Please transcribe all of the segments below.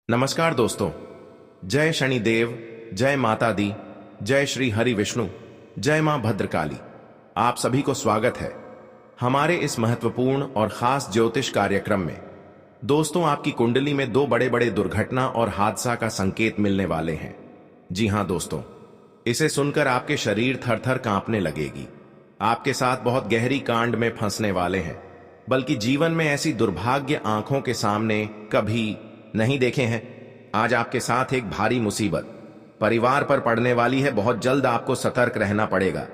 नमस्कार दोस्तों। जय शनिदेव, जय माता दी, जय श्री हरि विष्णु, जय मां भद्रकाली। आप सभी को स्वागत है हमारे इस महत्वपूर्ण और खास ज्योतिष कार्यक्रम में। दोस्तों, आपकी कुंडली में दो बड़े बड़े दुर्घटना और हादसा का संकेत मिलने वाले हैं। जी हां दोस्तों, इसे सुनकर आपके शरीर थर थर कांपने लगेगी। आपके साथ बहुत गहरी कांड में फंसने वाले हैं, बल्कि जीवन में ऐसी दुर्भाग्य आंखों के सामने कभी नहीं देखे हैं। आज आपके साथ एक भारी मुसीबत परिवार पर पड़ने वाली है। बहुत जल्द आपको सतर्क रहना पड़ेगा,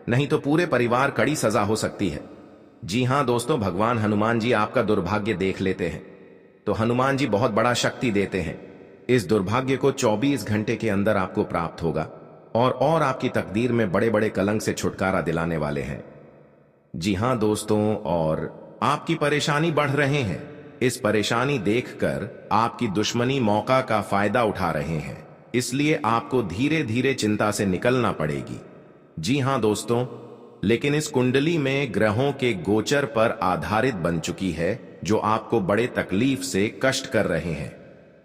नहीं तो पूरे परिवार कड़ी सजा हो सकती है। जी हां दोस्तों, भगवान हनुमान जी आपका दुर्भाग्य देख लेते हैं तो हनुमान जी बहुत बड़ा शक्ति देते हैं। इस दुर्भाग्य को 24 घंटे के अंदर आपको प्राप्त होगा और आपकी तकदीर में बड़े बड़े कलंक से छुटकारा दिलाने वाले हैं। जी हां दोस्तों, और आपकी परेशानी बढ़ रहे हैं। इस परेशानी देखकर आपकी दुश्मनी मौका का फायदा उठा रहे हैं, इसलिए आपको धीरे धीरे चिंता से निकलना पड़ेगी। जी हां दोस्तों, लेकिन इस कुंडली में ग्रहों के गोचर पर आधारित बन चुकी है, जो आपको बड़े तकलीफ से कष्ट कर रहे हैं।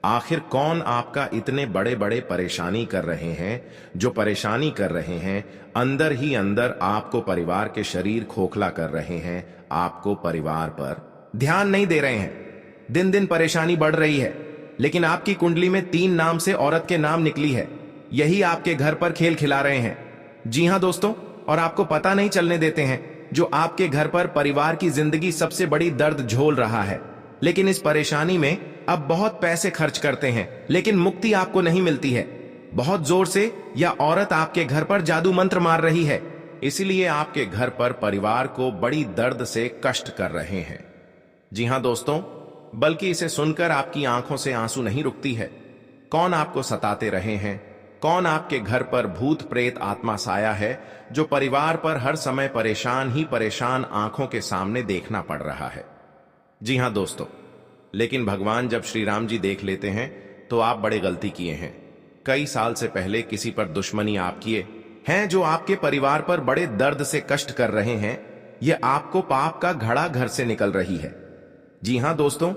आखिर कौन आपका इतने बड़े बड़े परेशानी कर रहे हैं? जो परेशानी कर रहे हैं, अंदर ही अंदर आपको परिवार के शरीर खोखला कर रहे हैं। आपको परिवार पर ध्यान नहीं दे रहे हैं। दिन दिन परेशानी बढ़ रही है, लेकिन आपकी कुंडली में 3 नाम से औरत के नाम निकली है। यही आपके घर पर खेल खिला रहे हैं। जी हां दोस्तों, और आपको पता नहीं चलने देते हैं। जो आपके घर पर परिवार की जिंदगी सबसे बड़ी दर्द झोल रहा है, लेकिन इस परेशानी में अब बहुत पैसे खर्च करते हैं, लेकिन मुक्ति आपको नहीं मिलती है। बहुत जोर से यह औरत आपके घर पर जादू मंत्र मार रही है, इसलिए आपके घर पर परिवार को बड़ी दर्द से कष्ट कर रहे हैं। जी हां दोस्तों, बल्कि इसे सुनकर आपकी आंखों से आंसू नहीं रुकती है। कौन आपको सताते रहे हैं? कौन आपके घर पर भूत प्रेत आत्मा साया है, जो परिवार पर हर समय परेशान ही परेशान आंखों के सामने देखना पड़ रहा है? जी हां दोस्तों, लेकिन भगवान जब श्री राम जी देख लेते हैं तो आप बड़े गलती किए हैं। कई साल से पहले किसी पर दुश्मनी आप किए हैं, जो आपके परिवार पर बड़े दर्द से कष्ट कर रहे हैं। यह आपको पाप का घड़ा घर से निकल रही है। जी हां दोस्तों,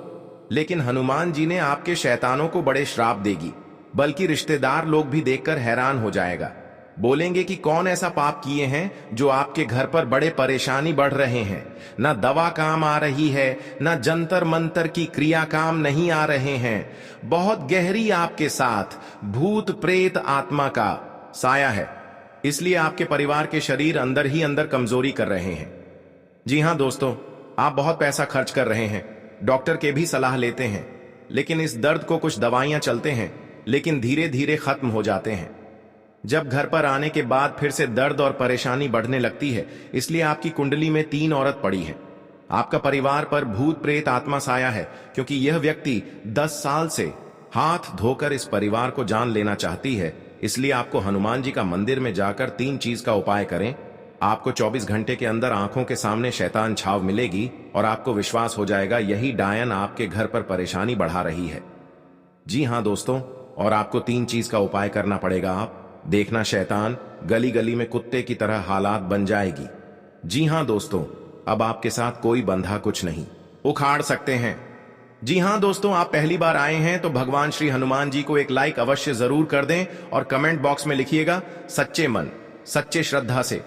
लेकिन हनुमान जी ने आपके शैतानों को बड़े श्राप देगी, बल्कि रिश्तेदार लोग भी देखकर हैरान हो जाएगा। बोलेंगे कि कौन ऐसा पाप किए हैं जो आपके घर पर बड़े परेशानी बढ़ रहे हैं। ना दवा काम आ रही है, ना जंतर मंतर की क्रिया काम नहीं आ रहे हैं। बहुत गहरी आपके साथ भूत प्रेत आत्मा का साया है, इसलिए आपके परिवार के शरीर अंदर ही अंदर कमजोरी कर रहे हैं। जी हां दोस्तों, आप बहुत पैसा खर्च कर रहे हैं, डॉक्टर के भी सलाह लेते हैं, लेकिन इस दर्द को कुछ दवाइयां चलते हैं, लेकिन धीरे धीरे खत्म हो जाते हैं। जब घर पर आने के बाद फिर से दर्द और परेशानी बढ़ने लगती है, इसलिए आपकी कुंडली में 3 औरत पड़ी है। आपका परिवार पर भूत प्रेत आत्मा साया है, क्योंकि यह व्यक्ति 10 साल से हाथ धोकर इस परिवार को जान लेना चाहती है। इसलिए आपको हनुमान जी का मंदिर में जाकर 3 चीज का उपाय करें। आपको 24 घंटे के अंदर आंखों के सामने शैतान छाव मिलेगी और आपको विश्वास हो जाएगा यही डायन आपके घर पर परेशानी बढ़ा रही है। जी हां दोस्तों, और आपको 3 चीज का उपाय करना पड़ेगा। आप देखना, शैतान गली गली में कुत्ते की तरह हालात बन जाएगी। जी हां दोस्तों, अब आपके साथ कोई बंधा कुछ नहीं उखाड़ सकते हैं। जी हां दोस्तों, आप पहली बार आए हैं तो भगवान श्री हनुमान जी को एक लाइक अवश्य जरूर कर दें और कमेंट बॉक्स में लिखिएगा सच्चे मन सच्चे श्रद्धा से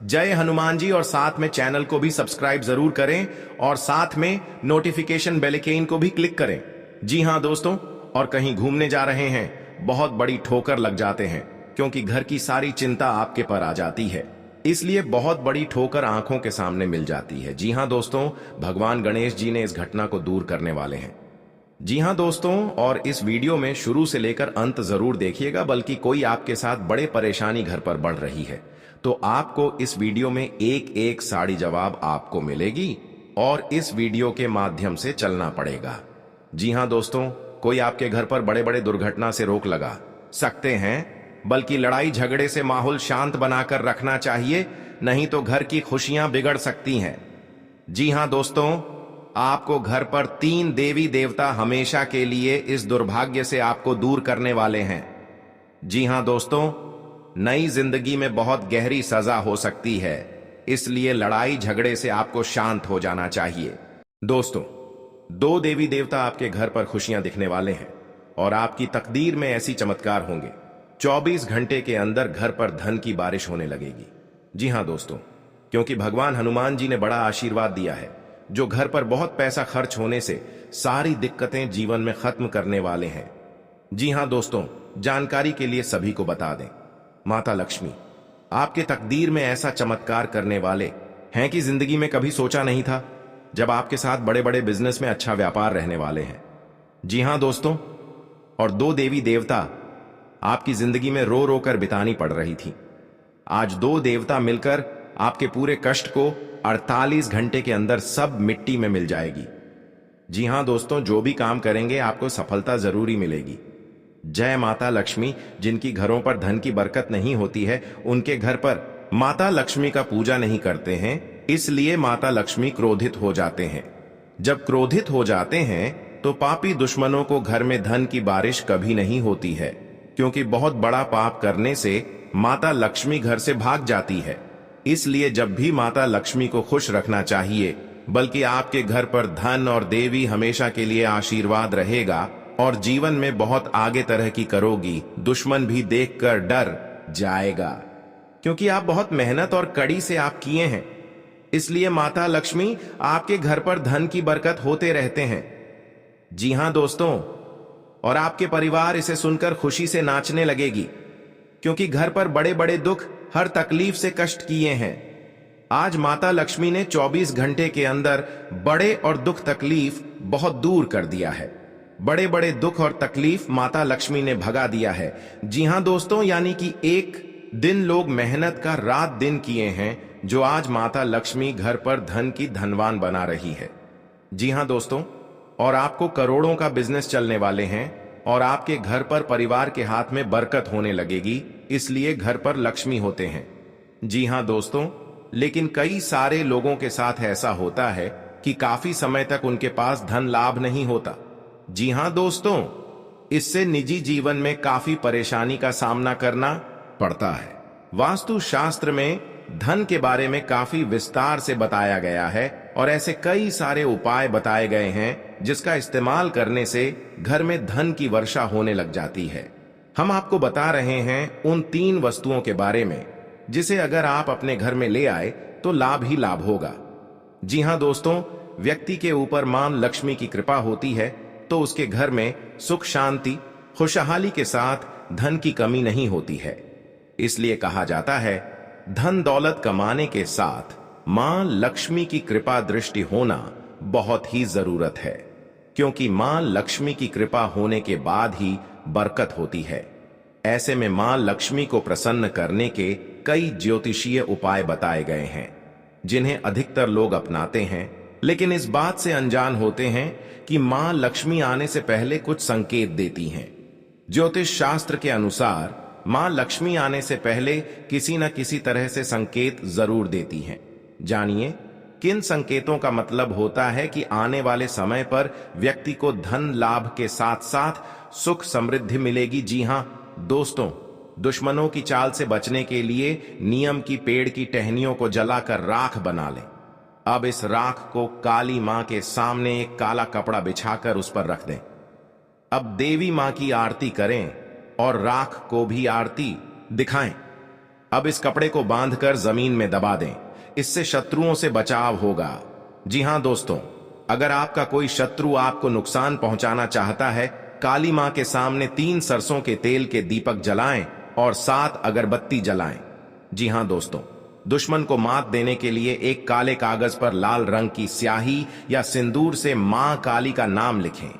जय हनुमान जी, और साथ में चैनल को भी सब्सक्राइब जरूर करें और साथ में नोटिफिकेशन बेल आइकन को भी क्लिक करें। जी हां दोस्तों, और कहीं घूमने जा रहे हैं, बहुत बड़ी ठोकर लग जाते हैं, क्योंकि घर की सारी चिंता आपके पर आ जाती है, इसलिए बहुत बड़ी ठोकर आंखों के सामने मिल जाती है। जी हां दोस्तों, भगवान गणेश जी ने इस घटना को दूर करने वाले हैं। जी हां दोस्तों, और इस वीडियो में शुरू से लेकर अंत जरूर देखिएगा, बल्कि कोई आपके साथ बड़े परेशानी घर पर बढ़ रही है तो आपको इस वीडियो में एक एक साड़ी जवाब आपको मिलेगी और इस वीडियो के माध्यम से चलना पड़ेगा। जी हां दोस्तों, कोई आपके घर पर बड़े बड़े दुर्घटना से रोक लगा सकते हैं, बल्कि लड़ाई झगड़े से माहौल शांत बनाकर रखना चाहिए, नहीं तो घर की खुशियां बिगड़ सकती हैं। जी हां दोस्तों, आपको घर पर 3 देवी देवता हमेशा के लिए इस दुर्भाग्य से आपको दूर करने वाले हैं। जी हां दोस्तों, नई जिंदगी में बहुत गहरी सजा हो सकती है, इसलिए लड़ाई झगड़े से आपको शांत हो जाना चाहिए। दोस्तों, 2 देवी देवता आपके घर पर खुशियां दिखने वाले हैं। और आपकी तकदीर में ऐसी चमत्कार होंगे। 24 घंटे के अंदर घर पर धन की बारिश होने लगेगी। जी हां दोस्तों, क्योंकि भगवान हनुमान जी ने बड़ा आशीर्वाद दिया है, जो घर पर बहुत पैसा खर्च होने से सारी दिक्कतें जीवन में खत्म करने वाले हैं। जी हां दोस्तों, जानकारी के लिए सभी को बता दें, माता लक्ष्मी आपके तकदीर में ऐसा चमत्कार करने वाले हैं कि जिंदगी में कभी सोचा नहीं था, जब आपके साथ बड़े बड़े बिजनेस में अच्छा व्यापार रहने वाले हैं। जी हां दोस्तों, और 2 देवी देवता आपकी जिंदगी में रो रो कर बितानी पड़ रही थी। आज 2 देवता मिलकर आपके पूरे कष्ट को 48 घंटे के अंदर सब मिट्टी में मिल जाएगी। जी हां दोस्तों, जो भी काम करेंगे आपको सफलता जरूरी मिलेगी। जय माता लक्ष्मी। जिनकी घरों पर धन की बरकत नहीं होती है, उनके घर पर माता लक्ष्मी का पूजा नहीं करते हैं, इसलिए माता लक्ष्मी क्रोधित हो जाते हैं। जब क्रोधित हो जाते हैं तो पापी दुश्मनों को घर में धन की बारिश कभी नहीं होती है, क्योंकि बहुत बड़ा पाप करने से माता लक्ष्मी घर से भाग जाती है। इसलिए जब भी माता लक्ष्मी को खुश रखना चाहिए, बल्कि आपके घर पर धन और देवी हमेशा के लिए आशीर्वाद रहेगा और जीवन में बहुत आगे तरह की करोगी। दुश्मन भी देखकर डर जाएगा, क्योंकि आप बहुत मेहनत और कड़ी से आप किए हैं। इसलिए माता लक्ष्मी आपके घर पर धन की बरकत होते रहते हैं। जी हां दोस्तों, और आपके परिवार इसे सुनकर खुशी से नाचने लगेगी, क्योंकि घर पर बड़े बड़े दुख, हर तकलीफ से कष्ट किए हैं। आज माता लक्ष्मी ने 24 घंटे के अंदर बड़े और दुख तकलीफ बहुत दूर कर दिया है। बड़े बड़े दुख और तकलीफ माता लक्ष्मी ने भगा दिया है। जी हां दोस्तों, यानी कि एक दिन लोग मेहनत का रात दिन किए हैं, जो आज माता लक्ष्मी घर पर धन की धनवान बना रही है। जी हां दोस्तों, और आपको करोड़ों का बिजनेस चलने वाले हैं और आपके घर पर परिवार के हाथ में बरकत होने लगेगी, इसलिए घर पर लक्ष्मी होते हैं। जी हां दोस्तों, लेकिन कई सारे लोगों के साथ ऐसा होता है कि काफी समय तक उनके पास धन लाभ नहीं होता। जी हां दोस्तों, इससे निजी जीवन में काफी परेशानी का सामना करना पड़ता है। वास्तु शास्त्र में धन के बारे में काफी विस्तार से बताया गया है और ऐसे कई सारे उपाय बताए गए हैं, जिसका इस्तेमाल करने से घर में धन की वर्षा होने लग जाती है। हम आपको बता रहे हैं उन 3 वस्तुओं के बारे में, जिसे अगर आप अपने घर में ले आए तो लाभ ही लाभ होगा। जी हां दोस्तों, व्यक्ति के ऊपर मां लक्ष्मी की कृपा होती है तो उसके घर में सुख शांति खुशहाली के साथ धन की कमी नहीं होती है। इसलिए कहा जाता है, धन दौलत कमाने के साथ मां लक्ष्मी की कृपा दृष्टि होना बहुत ही जरूरत है, क्योंकि मां लक्ष्मी की कृपा होने के बाद ही बरकत होती है। ऐसे में मां लक्ष्मी को प्रसन्न करने के कई ज्योतिषीय उपाय बताए गए हैं, जिन्हें अधिकतर लोग अपनाते हैं, लेकिन इस बात से अनजान होते हैं कि मां लक्ष्मी आने से पहले कुछ संकेत देती हैं। ज्योतिष शास्त्र के अनुसार मां लक्ष्मी आने से पहले किसी न किसी तरह से संकेत जरूर देती हैं। जानिए किन संकेतों का मतलब होता है कि आने वाले समय पर व्यक्ति को धन लाभ के साथ साथ सुख समृद्धि मिलेगी। जी हां दोस्तों, दुश्मनों की चाल से बचने के लिए नियम की पेड़ की टहनियों को जलाकर राख बना लें। अब इस राख को काली मां के सामने एक काला कपड़ा बिछाकर उस पर रख दें। अब देवी मां की आरती करें और राख को भी आरती दिखाएं। अब इस कपड़े को बांधकर जमीन में दबा दें, इससे शत्रुओं से बचाव होगा। जी हां दोस्तों, अगर आपका कोई शत्रु आपको नुकसान पहुंचाना चाहता है, काली मां के सामने 3 सरसों के तेल के दीपक जलाएं और 7 अगरबत्ती जलाएं। जी हां दोस्तों, दुश्मन को मात देने के लिए एक काले कागज पर लाल रंग की स्याही या सिंदूर से मां काली का नाम लिखें।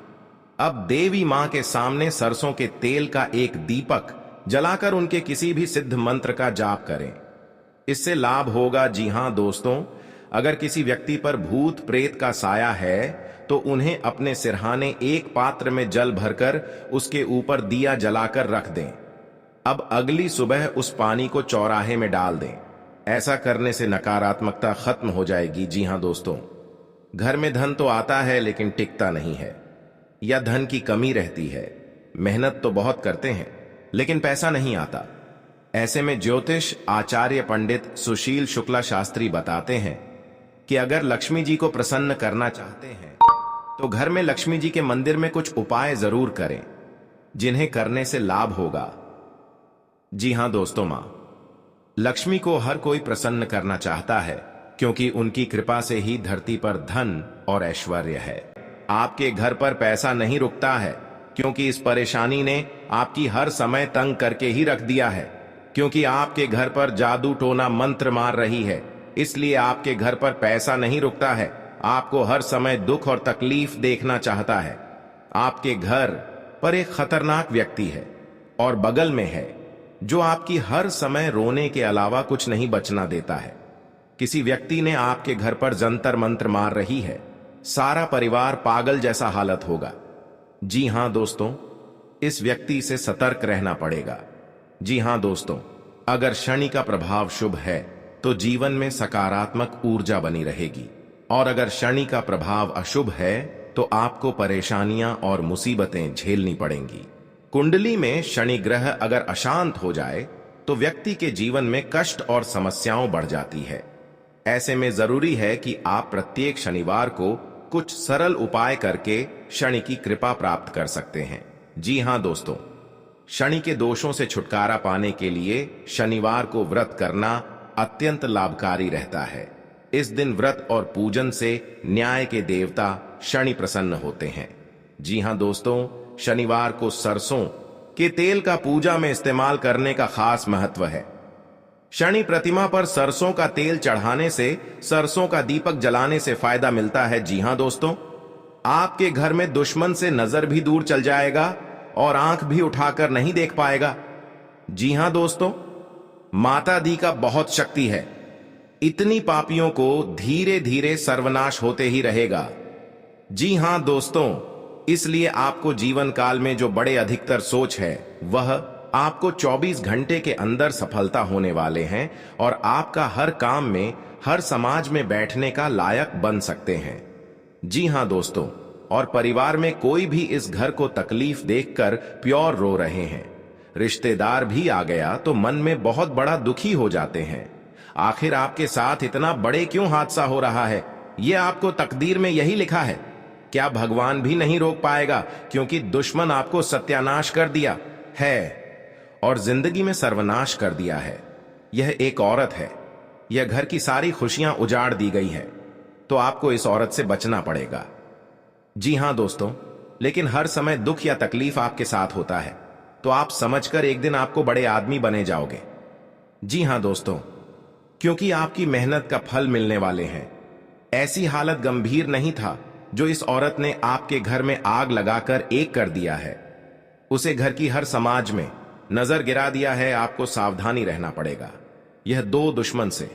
अब देवी मां के सामने सरसों के तेल का एक दीपक जलाकर उनके किसी भी सिद्ध मंत्र का जाप करें, इससे लाभ होगा। जी हां दोस्तों, अगर किसी व्यक्ति पर भूत प्रेत का साया है तो उन्हें अपने सिरहाने एक पात्र में जल भरकर उसके ऊपर दिया जलाकर रख दें। अब अगली सुबह उस पानी को चौराहे में डाल दें। ऐसा करने से नकारात्मकता खत्म हो जाएगी। जी हां दोस्तों, घर में धन तो आता है लेकिन टिकता नहीं है, या धन की कमी रहती है। मेहनत तो बहुत करते हैं लेकिन पैसा नहीं आता। ऐसे में ज्योतिष आचार्य पंडित सुशील शुक्ला शास्त्री बताते हैं कि अगर लक्ष्मी जी को प्रसन्न करना चाहते हैं तो घर में लक्ष्मी जी के मंदिर में कुछ उपाय जरूर करें। जिन्हें करने से लाभ होगा। जी हां दोस्तों, मां लक्ष्मी को हर कोई प्रसन्न करना चाहता है, क्योंकि उनकी कृपा से ही धरती पर धन और ऐश्वर्य है। आपके घर पर पैसा नहीं रुकता है, क्योंकि इस परेशानी ने आपकी हर समय तंग करके ही रख दिया है। क्योंकि आपके घर पर जादू टोना मंत्र मार रही है, इसलिए आपके घर पर पैसा नहीं रुकता है। आपको हर समय दुख और तकलीफ देखना चाहता है। आपके घर पर एक खतरनाक व्यक्ति है और बगल में है, जो आपकी हर समय रोने के अलावा कुछ नहीं बचना देता है। किसी व्यक्ति ने आपके घर पर जंतर मंत्र मार रही है। सारा परिवार पागल जैसा हालत होगा। जी हां दोस्तों, इस व्यक्ति से सतर्क रहना पड़ेगा। जी हां दोस्तों, अगर शनि का प्रभाव शुभ है तो जीवन में सकारात्मक ऊर्जा बनी रहेगी, और अगर शनि का प्रभाव अशुभ है तो आपको परेशानियां और मुसीबतें झेलनी पड़ेंगी। कुंडली में शनि ग्रह अगर अशांत हो जाए तो व्यक्ति के जीवन में कष्ट और समस्याओं बढ़ जाती है। ऐसे में जरूरी है कि आप प्रत्येक शनिवार को कुछ सरल उपाय करके शनि की कृपा प्राप्त कर सकते हैं। जी हां दोस्तों, शनि के दोषों से छुटकारा पाने के लिए शनिवार को व्रत करना अत्यंत लाभकारी रहता है। इस दिन व्रत और पूजन से न्याय के देवता शनि प्रसन्न होते हैं। जी हां दोस्तों, शनिवार को सरसों के तेल का पूजा में इस्तेमाल करने का खास महत्व है। शनि प्रतिमा पर सरसों का तेल चढ़ाने से, सरसों का दीपक जलाने से फायदा मिलता है। जी हां दोस्तों, आपके घर में दुश्मन से नजर भी दूर चल जाएगा और आंख भी उठाकर नहीं देख पाएगा। जी हां दोस्तों, माता दी का बहुत शक्ति है। इतनी पापियों को धीरे धीरे सर्वनाश होते ही रहेगा। जी हां दोस्तों, इसलिए आपको जीवन काल में जो बड़े अधिकतर सोच है, वह आपको 24 घंटे के अंदर सफलता होने वाले हैं और आपका हर काम में, हर समाज में बैठने का लायक बन सकते हैं। जी हां दोस्तों, और परिवार में कोई भी इस घर को तकलीफ देखकर प्योर रो रहे हैं। रिश्तेदार भी आ गया तो मन में बहुत बड़ा दुखी हो जाते हैं। आखिर आपके साथ इतना बड़े क्यों हादसा हो रहा है? यह आपको तकदीर में यही लिखा है। क्या भगवान भी नहीं रोक पाएगा? क्योंकि दुश्मन आपको सत्यानाश कर दिया है और जिंदगी में सर्वनाश कर दिया है। यह एक औरत है। यह घर की सारी खुशियां उजाड़ दी गई है, तो आपको इस औरत से बचना पड़ेगा। जी हां दोस्तों, लेकिन हर समय दुख या तकलीफ आपके साथ होता है, तो आप समझकर एक दिन आपको बड़े आदमी बने जाओगे। जी हां दोस्तों, क्योंकि आपकी मेहनत का फल मिलने वाले हैं। ऐसी हालत गंभीर नहीं था जो इस औरत ने आपके घर में आग लगाकर एक कर दिया है। उसे घर की हर समाज में नजर गिरा दिया है। आपको सावधानी रहना पड़ेगा यह दो दुश्मन से,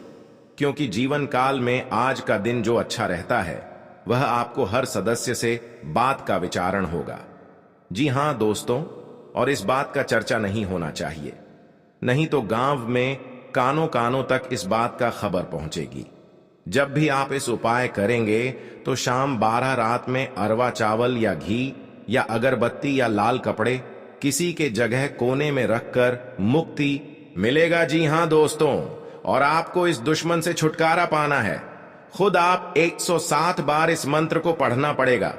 क्योंकि जीवन काल में आज का दिन जो अच्छा रहता है, वह आपको हर सदस्य से बात का विचारण होगा। जी हां दोस्तों, और इस बात का चर्चा नहीं होना चाहिए, नहीं तो गांव में कानों कानों तक इस बात का खबर पहुंचेगी। जब भी आप इस उपाय करेंगे तो शाम 12 रात में अरवा चावल या घी या अगरबत्ती या लाल कपड़े किसी के जगह कोने में रखकर मुक्ति मिलेगा। जी हां दोस्तों, और आपको इस दुश्मन से छुटकारा पाना है। खुद आप 107 बार इस मंत्र को पढ़ना पड़ेगा।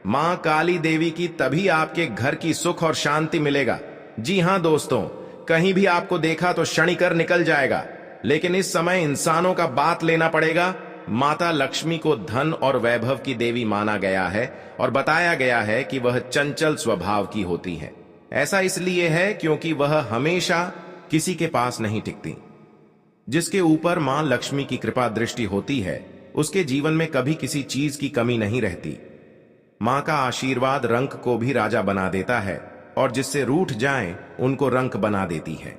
मां काली देवी की तभी आपके घर की सुख और शांति मिलेगा। जी हां दोस्तों, कहीं भी आपको देखा तो शनिकर निकल जाएगा, लेकिन इस समय इंसानों का बात लेना पड़ेगा। माता लक्ष्मी को धन और वैभव की देवी माना गया है और बताया गया है कि वह चंचल स्वभाव की होती है। ऐसा इसलिए है क्योंकि वह हमेशा किसी के पास नहीं टिकती। जिसके ऊपर मां लक्ष्मी की कृपा दृष्टि होती है, उसके जीवन में कभी किसी चीज की कमी नहीं रहती। मां का आशीर्वाद रंक को भी राजा बना देता है, और जिससे रूठ जाएं उनको रंक बना देती है।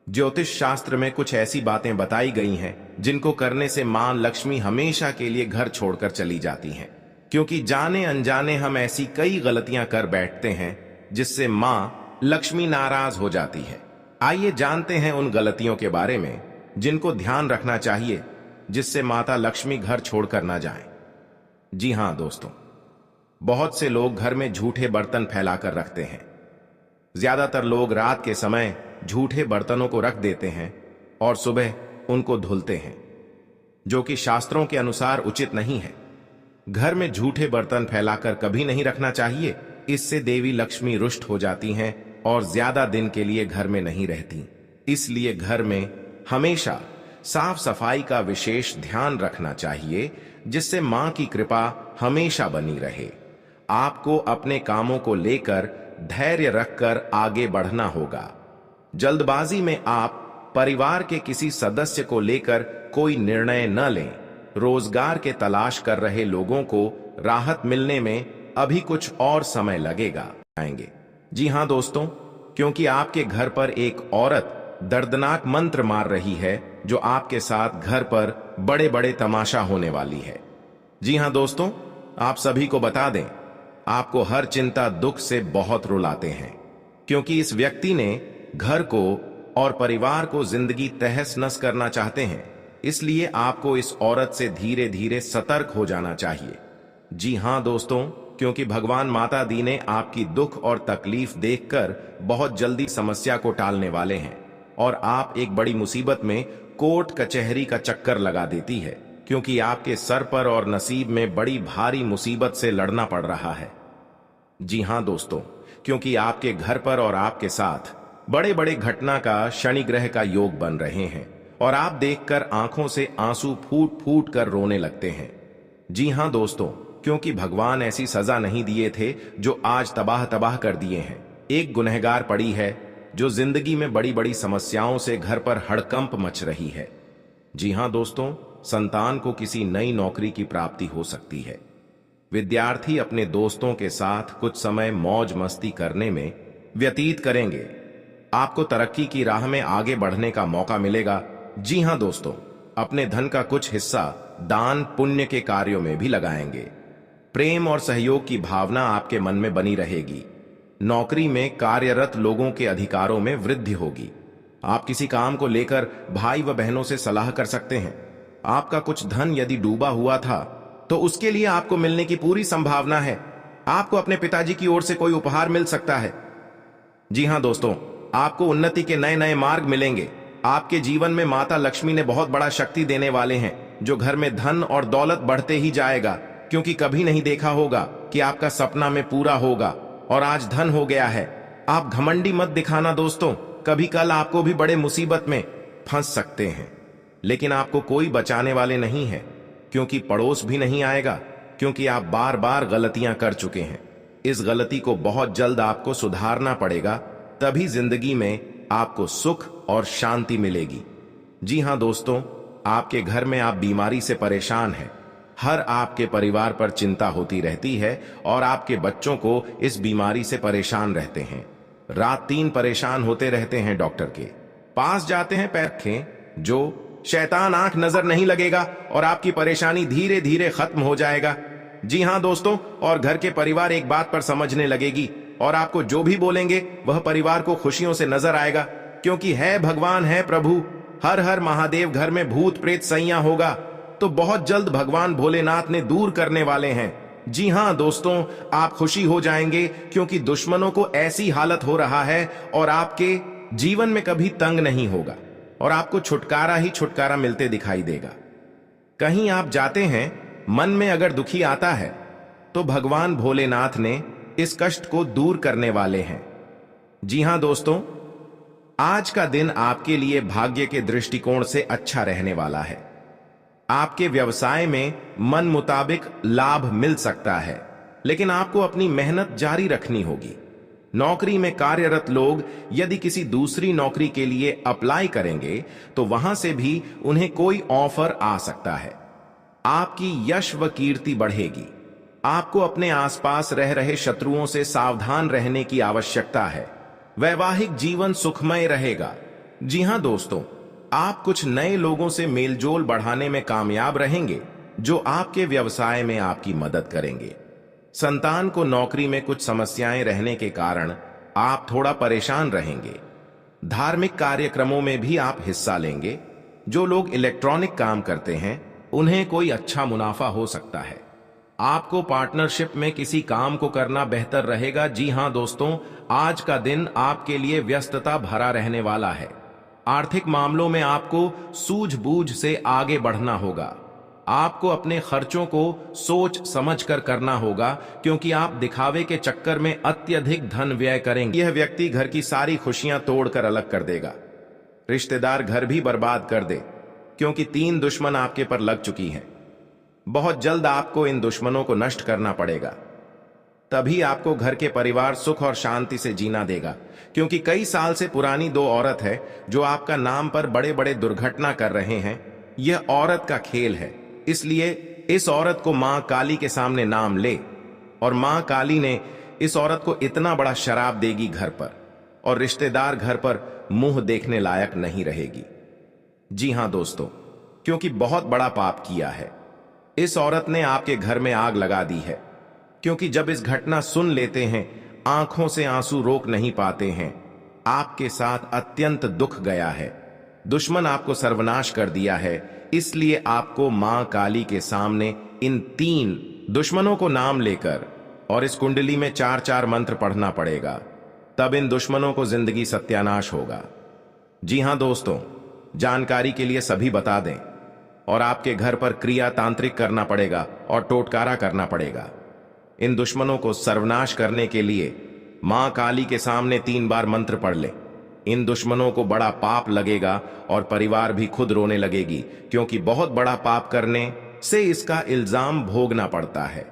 ज्योतिष शास्त्र में कुछ ऐसी बातें बताई गई हैं जिनको करने से मां लक्ष्मी हमेशा के लिए घर छोड़कर चली जाती हैं, क्योंकि जाने अनजाने हम ऐसी कई गलतियां कर बैठते हैं जिससे मां लक्ष्मी नाराज हो जाती है। आइए जानते हैं उन गलतियों के बारे में जिनको ध्यान रखना चाहिए, जिससे माता लक्ष्मी घर छोड़कर ना जाएं। जी हां दोस्तों, बहुत से लोग घर में झूठे बर्तन फैलाकर रखते हैं। ज्यादातर लोग रात के समय झूठे बर्तनों को रख देते हैं और सुबह उनको धुलते हैं, जो कि शास्त्रों के अनुसार उचित नहीं है। घर में झूठे बर्तन फैलाकर कभी नहीं रखना चाहिए। इससे देवी लक्ष्मी रुष्ट हो जाती हैं और ज्यादा दिन के लिए घर में नहीं रहती। इसलिए घर में हमेशा साफ सफाई का विशेष ध्यान रखना चाहिए, जिससे मां की कृपा हमेशा बनी रहे। आपको अपने कामों को लेकर धैर्य रखकर आगे बढ़ना होगा। जल्दबाजी में आप परिवार के किसी सदस्य को लेकर कोई निर्णय न लें। रोजगार के तलाश कर रहे लोगों को राहत मिलने में अभी कुछ और समय लगेगा आएंगे। जी हां दोस्तों, क्योंकि आपके घर पर एक औरत दर्दनाक मंत्र मार रही है, जो आपके साथ घर पर बड़े बड़े तमाशा होने वाली है। जी हां दोस्तों, आप सभी को बता दें, आपको हर चिंता दुख से बहुत रुलाते हैं, क्योंकि इस व्यक्ति ने घर को और परिवार को जिंदगी तहस नस करना चाहते हैं। इसलिए आपको इस औरत से धीरे धीरे सतर्क हो जाना चाहिए। जी हां दोस्तों, क्योंकि भगवान माता दी ने आपकी दुख और तकलीफ देखकर बहुत जल्दी समस्या को टालने वाले हैं, और आप एक बड़ी मुसीबत में कोर्ट कचहरी का चक्कर लगा देती है, क्योंकि आपके सर पर और नसीब में बड़ी भारी मुसीबत से लड़ना पड़ रहा है। जी हां दोस्तों, क्योंकि आपके घर पर और आपके साथ बड़े बड़े घटना का शनि ग्रह का योग बन रहे हैं, और आप देखकर आंखों से आंसू फूट फूट कर रोने लगते हैं। जी हां दोस्तों, क्योंकि भगवान ऐसी सजा नहीं दिए थे जो आज तबाह तबाह कर दिए हैं। एक गुनहगार पड़ी है जो जिंदगी में बड़ी बड़ी समस्याओं से घर पर हड़कंप मच रही है। जी हां दोस्तों, संतान को किसी नई नौकरी की प्राप्ति हो सकती है। विद्यार्थी अपने दोस्तों के साथ कुछ समय मौज मस्ती करने में व्यतीत करेंगे। आपको तरक्की की राह में आगे बढ़ने का मौका मिलेगा। जी हां दोस्तों, अपने धन का कुछ हिस्सा दान पुण्य के कार्यों में भी लगाएंगे। प्रेम और सहयोग की भावना आपके मन में बनी रहेगी। नौकरी में कार्यरत लोगों के अधिकारों में वृद्धि होगी। आप किसी काम को लेकर भाई व बहनों से सलाह कर सकते हैं। आपका कुछ धन यदि डूबा हुआ था तो उसके लिए आपको मिलने की पूरी संभावना है। आपको अपने पिताजी की ओर से कोई उपहार मिल सकता है। जी हां दोस्तों, आपको उन्नति के नए नए मार्ग मिलेंगे। आपके जीवन में माता लक्ष्मी ने बहुत बड़ा शक्ति देने वाले हैं, जो घर में धन और दौलत बढ़ते ही जाएगा, क्योंकि कभी नहीं देखा होगा कि आपका सपना में पूरा होगा और आज धन हो गया है। आप घमंडी मत दिखाना दोस्तों, कभी कल आपको भी बड़े मुसीबत में फंस सकते हैं, लेकिन आपको कोई बचाने वाले नहीं है, क्योंकि पड़ोस भी नहीं आएगा, क्योंकि आप बार बार गलतियां कर चुके हैं। इस गलती को बहुत जल्द आपको सुधारना पड़ेगा, तभी जिंदगी में आपको सुख और शांति मिलेगी। जी हां दोस्तों, आपके घर में आप बीमारी से परेशान हैं। हर आपके परिवार पर चिंता होती रहती है और आपके बच्चों को इस बीमारी से परेशान रहते हैं। रात 3 परेशान होते रहते हैं, डॉक्टर के पास जाते हैं, पैर रखें, जो शैतान आंख नजर नहीं लगेगा और आपकी परेशानी धीरे धीरे खत्म हो जाएगा। जी हां दोस्तों, और घर के परिवार एक बात पर समझने लगेगी और आपको जो भी बोलेंगे वह परिवार को खुशियों से नजर आएगा, क्योंकि है भगवान है प्रभु। हर हर महादेव घर में भूत प्रेत सैया होगा तो बहुत जल्द भगवान भोलेनाथ ने दूर करने वाले हैं। जी हां दोस्तों, आप खुशी हो जाएंगे, क्योंकि दुश्मनों को ऐसी हालत हो रहा है और आपके जीवन में कभी तंग नहीं होगा और आपको छुटकारा ही छुटकारा मिलते दिखाई देगा। कहीं आप जाते हैं, मन में अगर दुखी आता है तो भगवान भोलेनाथ ने इस कष्ट को दूर करने वाले हैं। जी हां दोस्तों, आज का दिन आपके लिए भाग्य के दृष्टिकोण से अच्छा रहने वाला है। आपके व्यवसाय में मन मुताबिक लाभ मिल सकता है, लेकिन आपको अपनी मेहनत जारी रखनी होगी। नौकरी में कार्यरत लोग यदि किसी दूसरी नौकरी के लिए अप्लाई करेंगे तो वहां से भी उन्हें कोई ऑफर आ सकता है। आपकी यश व कीर्ति बढ़ेगी। आपको अपने आसपास रह रहे शत्रुओं से सावधान रहने की आवश्यकता है। वैवाहिक जीवन सुखमय रहेगा। जी हां दोस्तों, आप कुछ नए लोगों से मेलजोल बढ़ाने में कामयाब रहेंगे, जो आपके व्यवसाय में आपकी मदद करेंगे। संतान को नौकरी में कुछ समस्याएं रहने के कारण आप थोड़ा परेशान रहेंगे। धार्मिक कार्यक्रमों में भी आप हिस्सा लेंगे। जो लोग इलेक्ट्रॉनिक काम करते हैं उन्हें कोई अच्छा मुनाफा हो सकता है। आपको पार्टनरशिप में किसी काम को करना बेहतर रहेगा। जी हां दोस्तों, आज का दिन आपके लिए व्यस्तता भरा रहने वाला है। आर्थिक मामलों में आपको सूझबूझ से आगे बढ़ना होगा। आपको अपने खर्चों को सोच समझ कर करना होगा, क्योंकि आप दिखावे के चक्कर में अत्यधिक धन व्यय करेंगे। यह व्यक्ति घर की सारी खुशियां तोड़कर अलग कर देगा। रिश्तेदार घर भी बर्बाद कर दे, क्योंकि 3 दुश्मन आपके पर लग चुकी हैं। बहुत जल्द आपको इन दुश्मनों को नष्ट करना पड़ेगा, तभी आपको घर के परिवार सुख और शांति से जीना देगा। क्योंकि कई साल से पुरानी 2 औरत है जो आपका नाम पर बड़े बड़े दुर्घटना कर रहे हैं। यह औरत का खेल है, इसलिए इस औरत को मां काली के सामने नाम ले, और मां काली ने इस औरत को इतना बड़ा शराप देगी घर पर, और रिश्तेदार घर पर मुंह देखने लायक नहीं रहेगी। जी हां दोस्तों, क्योंकि बहुत बड़ा पाप किया है। इस औरत ने आपके घर में आग लगा दी है। क्योंकि जब इस घटना सुन लेते हैं, आंखों से आंसू रोक नहीं पाते हैं। आपके साथ अत्यंत दुख गया है, दुश्मन आपको सर्वनाश कर दिया है। इसलिए आपको मां काली के सामने इन 3 दुश्मनों को नाम लेकर और इस कुंडली में 4-4 मंत्र पढ़ना पड़ेगा, तब इन दुश्मनों को जिंदगी सत्यानाश होगा। जी हां दोस्तों, जानकारी के लिए सभी बता दें, और आपके घर पर क्रिया तांत्रिक करना पड़ेगा और टोटकारा करना पड़ेगा। इन दुश्मनों को सर्वनाश करने के लिए मां काली के सामने 3 बार मंत्र पढ़ ले। इन दुश्मनों को बड़ा पाप लगेगा और परिवार भी खुद रोने लगेगी, क्योंकि बहुत बड़ा पाप करने से इसका इल्जाम भोगना पड़ता है।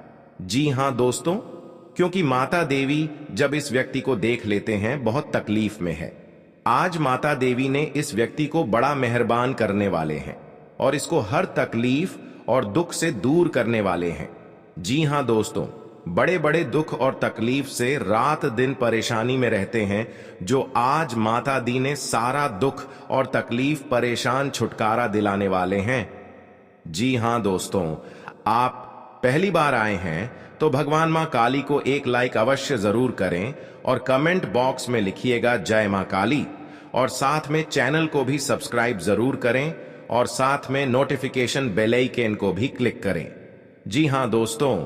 जी हां दोस्तों, क्योंकि माता देवी जब इस व्यक्ति को देख लेते हैं बहुत तकलीफ में है। आज माता देवी ने इस व्यक्ति को बड़ा मेहरबान करने वाले हैं और इसको हर तकलीफ और दुख से दूर करने वाले हैं। जी हां दोस्तों, बड़े बड़े दुख और तकलीफ से रात दिन परेशानी में रहते हैं, जो आज माता दी ने सारा दुख और तकलीफ परेशान छुटकारा दिलाने वाले हैं। जी हां दोस्तों, आप पहली बार आए हैं तो भगवान मां काली को एक लाइक अवश्य जरूर करें और कमेंट बॉक्स में लिखिएगा जय मां काली, और साथ में चैनल को भी सब्सक्राइब जरूर करें और साथ में नोटिफिकेशन बेल आइकन को भी क्लिक करें। जी हां दोस्तों,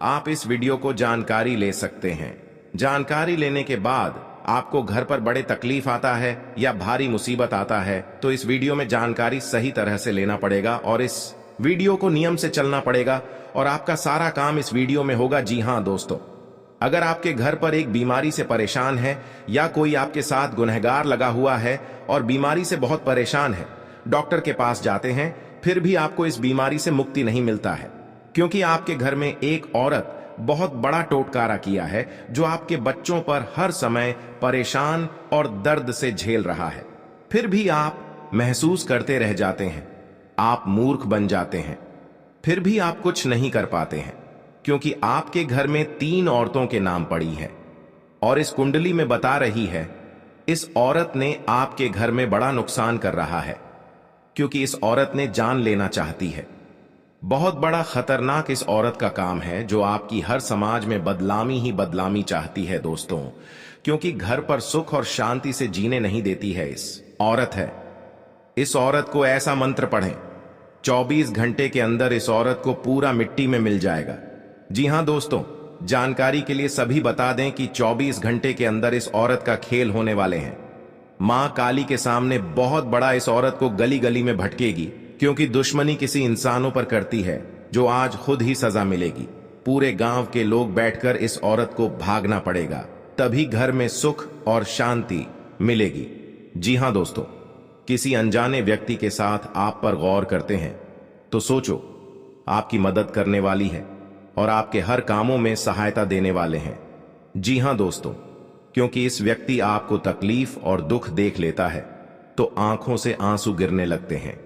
आप इस वीडियो को जानकारी ले सकते हैं। जानकारी लेने के बाद आपको घर पर बड़े तकलीफ आता है या भारी मुसीबत आता है, तो इस वीडियो में जानकारी सही तरह से लेना पड़ेगा और इस वीडियो को नियम से चलना पड़ेगा, और आपका सारा काम इस वीडियो में होगा। जी हां दोस्तों, अगर आपके घर पर एक बीमारी से परेशान है या कोई आपके साथ गुनहगार लगा हुआ है और बीमारी से बहुत परेशान है, डॉक्टर के पास जाते हैं, फिर भी आपको इस बीमारी से मुक्ति नहीं मिलता है, क्योंकि आपके घर में एक औरत बहुत बड़ा टोटकारा किया है, जो आपके बच्चों पर हर समय परेशान और दर्द से झेल रहा है। फिर भी आप महसूस करते रह जाते हैं, आप मूर्ख बन जाते हैं, फिर भी आप कुछ नहीं कर पाते हैं, क्योंकि आपके घर में 3 औरतों के नाम पड़ी है, और इस कुंडली में बता रही है इस औरत ने आपके घर में बड़ा नुकसान कर रहा है, क्योंकि इस औरत ने जान लेना चाहती है। बहुत बड़ा खतरनाक इस औरत का काम है, जो आपकी हर समाज में बदलामी ही बदलामी चाहती है दोस्तों, क्योंकि घर पर सुख और शांति से जीने नहीं देती है। इस औरत है, इस औरत को ऐसा मंत्र पढ़ें, 24 घंटे के अंदर इस औरत को पूरा मिट्टी में मिल जाएगा। जी हां दोस्तों, जानकारी के लिए सभी बता दें कि 24 घंटे के अंदर इस औरत का खेल होने वाले हैं। मां काली के सामने बहुत बड़ा इस औरत को गली गली में भटकेगी, क्योंकि दुश्मनी किसी इंसानों पर करती है, जो आज खुद ही सजा मिलेगी। पूरे गांव के लोग बैठकर इस औरत को भागना पड़ेगा, तभी घर में सुख और शांति मिलेगी। जी हां दोस्तों, किसी अनजाने व्यक्ति के साथ आप पर गौर करते हैं तो सोचो, आपकी मदद करने वाली है और आपके हर कामों में सहायता देने वाले हैं। जी हां दोस्तों, क्योंकि इस व्यक्ति आपको तकलीफ और दुख देख लेता है तो आंखों से आंसू गिरने लगते हैं।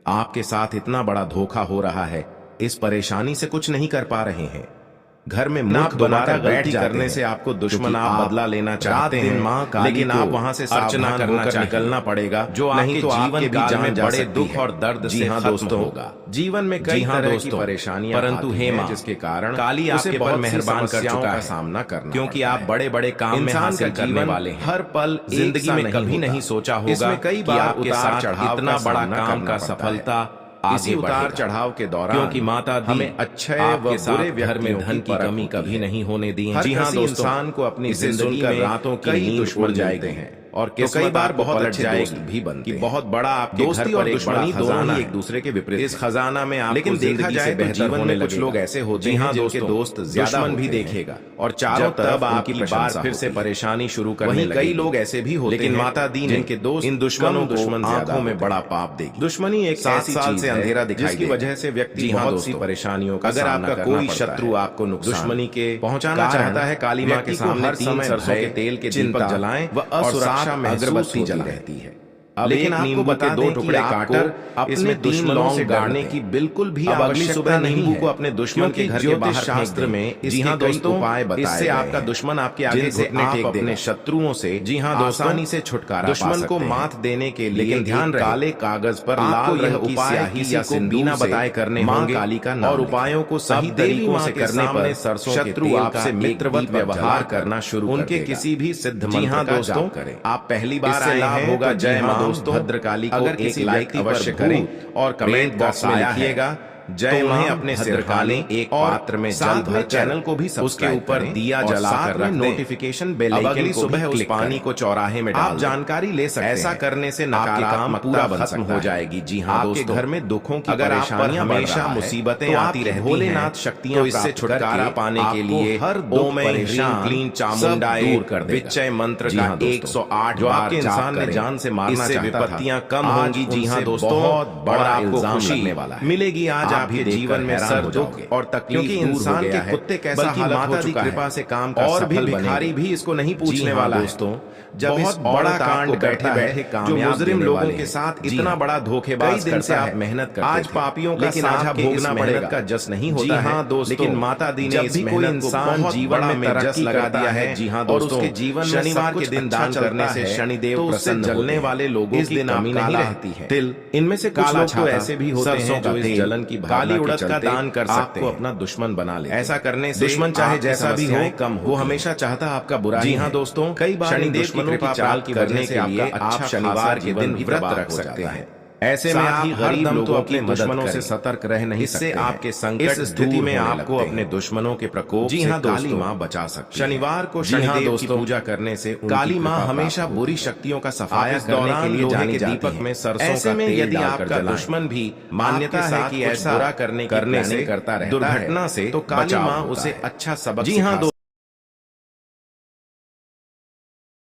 आपके साथ इतना बड़ा धोखा हो रहा है, इस परेशानी से कुछ नहीं कर पा रहे हैं, घर में मूर्ख बनाकर गलती करने से आपको दुश्मन आप बदला लेना चाहते हैं, लेकिन आप वहां से अर्चना करना निकलना पड़ेगा, जो नहीं तो आपके बीच में बड़े दुख और दर्द से खत्म होगा। जीवन में कई तरह की परेशानियां, परंतु हे मां, जिसके कारण काली आपके पर मेहरबान कर चुका है सामना करना, क्योंकि आप बड़े बड़े काम में हासिल करने वाले हैं। हर पल जिंदगी में कभी नहीं सोचा होगा कई बार आपके साथ इतना बड़ा काम का सफलता इसी उतार चढ़ाव के दौरान, क्योंकि माता हमें अच्छे व बुरे घर में धन की कमी कभी नहीं होने दी है। जी हां दोस्तों, इंसान को अपनी जिंदगी में रातों की नींद उड़ जाएगी हैं, और कई बार बहुत अच्छे दोस्त भी बनते हैं। बहुत बड़ा आपके दोस्ती घर पर और एक दुश्मनी बड़ा दोनों खजाना ही है। एक दूसरे के विपरीत इस खजाना में आपको लेकिन देखा जिंदगी जाए से तो बेहतर जीवन होने में कुछ लगेगा। लोग ऐसे होते जी हैं हाँ जिनके दोस्तों, दोस्त ज्यादा दुश्मन भी होते हैं देखेगा और चारों जब तब तरफ आपकी आपकी बार प्रशंसा फिर से होती है। परेशानी शुरू करने वहीं लगेगी। कई लोग ऐसे भी होते लेकिन हैं माता दी ने जिनके दोस्त इन दुश्मनों को दुश्मन ज्यादा आंखों में होते बड़ा हैं। पाप देगी। दुश्मनी एक 7 ऐसी साल चीज से है अंधेरा दिखाई जिसकी देगा। वजह से व्यक्ति जी हाँ बहुत सी दोस्तों, परेशानियों का अगर सामना आपका करना कोई पड़ता शत्रु है। आपको दुश्मनी के पहुंचाना चाहता है, काली मां के व्यक्ति को सामने हर 3 समय सरसों के भय, तेल के चिंता दीपक जलाएं और सुरक्षा साथ महसूस अगरबत्ती होती जलाएं। रहती है। अब लेकिन एक आपको नींबू के बता 2 दें कि टुकड़े आपको काटकर अपने इसमें 3 दुश्मनों लौंग से गाड़ने गाड़ने की की बिल्कुल भी अब अगली आवश्यकता सुबह नहीं नींबू है। को अपने दुश्मन के घर के बाहर फेंक शास्त्र दें। में जी हाँ इसके कई दोस्तों, उपाय बताए इससे गए आपका हैं, दुश्मन आपके आगे जिनसे घुटने आप टेक अपने देगा। शत्रुओं से जी हाँ दोस्तों, आसानी से छुटकारा दुश्मन को मात देने के लिए लेकिन ध्यान रहे, काले कागज पर आपको लाल यह रंग की उपाय स्याही किसी या को सिंदूर बिना से बताए करने मां होंगे काली का नाम और लें। उपायों को सही अब देवी तरीकों मां से के करने सामने पर सरसों के शत्रु तेल आपसे का एक मित्रवत दीपक व्यवहार जलाकर करना शुरू कर उनके देगा। किसी भी सिद्ध जी मंत्र हाँ का दोस्तों, जाप करें। आप पहली बार इससे आए लाभ हैं होगा। तो जय जी हाँ मां दोस्तों, भद्रकाली को अगर एक किसी लाइक व्यक्ति पर अवश्य करें भूत और कमेंट प्रेत बॉक्स में आया है, लिखिएगा जय तो मां उन्हें अपने सिर भद्रकाली खाली एक और पात्र में जल साथ में भर चैनल को भी उसके सब्सक्राइब ऊपर करें दिया और जला साथ कर में रख दें। नोटिफिकेशन बेल अब आइकन अगली को सुबह भी उस क्लिक पानी करें। को चौराहे में डाल आप दें। जानकारी ले सकते हैं, ऐसा करने से आपकी काम नकारात्मकता पूरा बन खत्म सकता हो है। जाएगी। जी हाँ आपके दोस्तों, घर में दुखों की अगर आप पर परेशानियां बढ़ हमेशा रहा है, मुसीबतें तो आती आप रहती भोलेनाथ हैं, शक्तियां तो इससे प्राप्त छुटकारा करके पाने के आपको लिए हर ओम दुख ह्रीं परेशान क्लीं सब चामुंडाय दूर कर देगा। विच्चय मंत्र जी का हाँ दोस्तों, 108 जो बार आपके जाप इंसान ने करें। जान से मारना इससे चाहता था, विपत्तियां कम आज होंगी। जी हाँ उनसे दोस्तों, बहुत बड़ा और आपको इल्जाम खुशी लगने वाला है। मिलेगी। आज आप आपके भी देखकर जीवन में हैरान सर हो दुख जाओगे। और तकलीफ क्योंकि दूर हो इंसान गया के है। कुत्ते कैसा बल्कि हालत हो माता दी चुका है, कृपा से काम का और भी सफल भिखारी बनेंगे। भी इसको नहीं जी पूछने हाँ वाला है। दोस्तों, जब बहुत इस बड़ा बड़ा कांड कांड बैठे बैठे बैठे जो कामयाब मुजरिम देने लोगों वाले के हैं। साथ जी इतना हाँ। बड़ा धोखेबाज कई दिन से करता आप है, मेहनत करते आज थे, पापियों का लेकिन साझा आपके भोगना इस पड़ेगा। मेहनत का जस नहीं होता जी है। हाँ दोस्तों, लेकिन माता दी ने जब इस भी कोई मेहनत को इंसान बहुत जीवन बड़ा में तरक्की तरक्की कर करता दिया है, है। जी हाँ और दोस्तों, उसके जीवन में शनिवार सब के कुछ दिन अच्छा दान चलता करने से है, शनिदेव तो उससे प्रसन्न जलने होते हैं। वाले लोगों इस की दिन कमी आप नहीं काला रहती है। तिल, इनमें से कुछ काला लोग तो छाता, ऐसे भी होते सरसों हैं का जो इस तेल, जलन की काली भावना के उड़द का चलते दान कर सकते आपको हैं। अपना दुश्मन बना लेते हैं। ऐसा करने से दुश्मन चाहे आपकी जैसा भी हो, समस्याएं कम वो होती हैं। हमेशा चाहता आपका बुरा जी ही हाँ है। दोस्तों, कई बार इन शनिदेव की दुश्मनों कृपा की चाल प्राप्त की करने वजह से से आपका आपका अच्छा शनिवार खासा के जीवन दिन भी व्रत तबाह रख हो सकते जाता हैं। है। ऐसे में साथ आप ही हर गरीब दम तो लोगों अपने की मदद दुश्मनों से करें। सतर्क रह नहीं इससे सकते हैं। आपके संकट इस स्थिति दूर में होने आपको लगते अपने हैं। दुश्मनों के प्रकोप जी से हाँ काली दोस्तों, मां बचा सकती है। शनिवार को जी हाँ शनिदेव की दोस्तों, पूजा करने से उनकी काली मां कृपा हमेशा प्राप्त बुरी होती है। शक्तियों का आप सफाया इस करने के दौरान लिए लोहे जानी के जाती दीपक हैं। में सरसों ऐसे का में तेल यदि डालकर आपका जलाएं। दुश्मन भी मान्यता आपके है साथ कि कुछ ऐसा बुरा करने करने से से करता रहता दुर्घटना है, से तो काली बचाव मां होता उसे है। अच्छा सबक जी हाँ सिखा